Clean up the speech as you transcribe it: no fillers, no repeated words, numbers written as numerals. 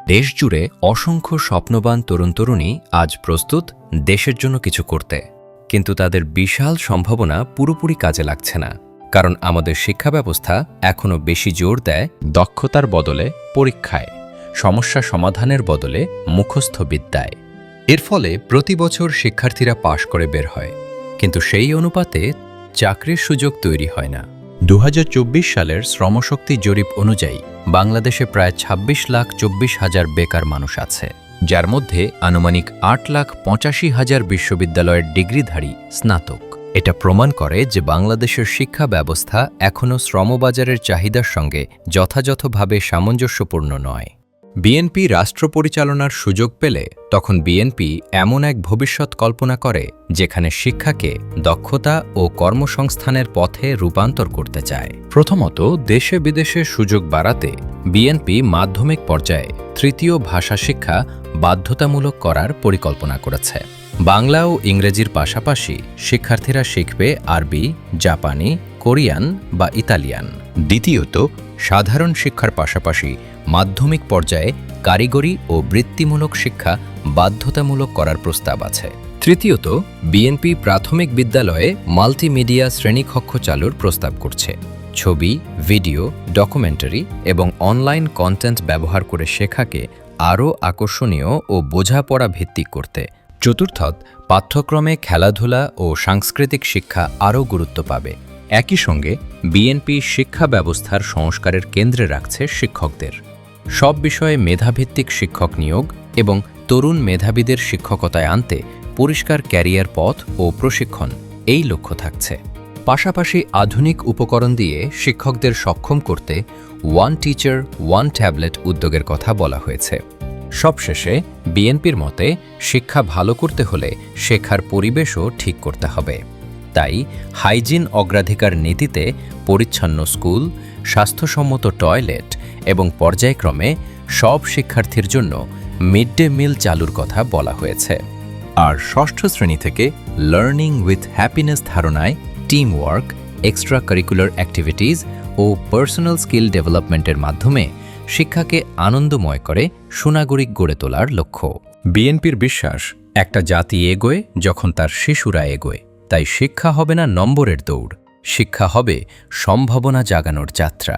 দেশজুড়ে অসংখ্য স্বপ্নবান তরুণ-তরুণী আজ প্রস্তুত দেশের জন্য কিছু করতে। কিন্তু তাদের বিশাল সম্ভাবনা পুরোপুরি কাজে লাগছে না, কারণ আমাদের শিক্ষা ব্যবস্থা এখনও বেশি জোর দেয় দক্ষতার বদলে পরীক্ষায়, সমস্যা সমাধানের বদলে মুখস্থ বিদ্যায়। এর ফলে প্রতি বছর শিক্ষার্থীরা পাশ করে বের হয়, কিন্তু সেই অনুপাতে চাকরির সুযোগ তৈরি হয় না। 2024 সালের শ্রমশক্তি জরিপ অনুযায়ী বাংলাদেশে প্রায় 26,24,000 বেকার মানুষ আছে, যার মধ্যে আনুমানিক 8,85,000 বিশ্ববিদ্যালয়ের ডিগ্রিধারী স্নাতক। এটা প্রমাণ করে যে বাংলাদেশের শিক্ষা ব্যবস্থা এখনও শ্রমবাজারের চাহিদার সঙ্গে যথাযথভাবে সামঞ্জস্যপূর্ণ নয়। বিএনপি রাষ্ট্র পরিচালনার সুযোগ পেলে তখন বিএনপি এমন এক ভবিষ্যৎ কল্পনা করে যেখানে শিক্ষাকে দক্ষতা ও কর্মসংস্থানের পথে রূপান্তর করতে চায়। প্রথমত, দেশে বিদেশে সুযোগ বাড়াতে বিএনপি মাধ্যমিক পর্যায়ে তৃতীয় ভাষা শিক্ষা বাধ্যতামূলক করার পরিকল্পনা করেছে। বাংলা ও ইংরেজির পাশাপাশি শিক্ষার্থীরা শিখবে আরবি, জাপানি, কোরিয়ান বা ইতালিয়ান। দ্বিতীয়ত, সাধারণ শিক্ষার পাশাপাশি মাধ্যমিক পর্যায়ে কারিগরি ও বৃত্তিমূলক শিক্ষা বাধ্যতামূলক করার প্রস্তাব আছে। তৃতীয়ত, বিএনপি প্রাথমিক বিদ্যালয়ে মাল্টিমিডিয়া শ্রেণীকক্ষ চালুর প্রস্তাব করছে। ছবি, ভিডিও, ডকুমেন্টারি এবং অনলাইন কন্টেন্ট ব্যবহার করে শেখাকে আরও আকর্ষণীয় ও বোঝাপড়া ভিত্তিক করতে। চতুর্থত, পাঠ্যক্রমে খেলাধুলা ও সাংস্কৃতিক শিক্ষা আরও গুরুত্ব পাবে। একই সঙ্গে বিএনপি শিক্ষা ব্যবস্থার সংস্কারের কেন্দ্রে রাখছে শিক্ষকদের। সব বিষয়ে মেধাভিত্তিক শিক্ষক নিয়োগ এবং তরুণ মেধাবীদের শিক্ষকতায় আনতে পরিষ্কার ক্যারিয়ার পথ ও প্রশিক্ষণ, এই লক্ষ্য থাকছে। পাশাপাশি আধুনিক উপকরণ দিয়ে শিক্ষকদের সক্ষম করতে ওয়ান টিচার ওয়ান ট্যাবলেট উদ্যোগের কথা বলা হয়েছে। সবশেষে বিএনপির মতে শিক্ষা ভালো করতে হলে শেখার পরিবেশও ঠিক করতে হবে। তাই হাইজিন অগ্রাধিকার নীতিতে পরিচ্ছন্ন স্কুল, স্বাস্থ্যসম্মত টয়লেট এবং পর্যায়ক্রমে সব শিক্ষার্থীর জন্য মিড ডে মিল চালুর কথা বলা হয়েছে। আর ষষ্ঠ শ্রেণী থেকে লার্নিং উইথ হ্যাপিনেস ধারণায় team work, extra curricular activities ও পার্সোনাল স্কিল ডেভেলপমেন্টের মাধ্যমে শিক্ষাকে আনন্দময় করে সুনাগরিক গড়ে তোলার লক্ষ্য। বিএনপির বিশ্বাস, একটা জাতি এগোয় যখন তার শিশুরা এগোয়। তাই শিক্ষা হবে না নম্বরের দৌড়, শিক্ষা হবে সম্ভাবনা জাগানোর যাত্রা।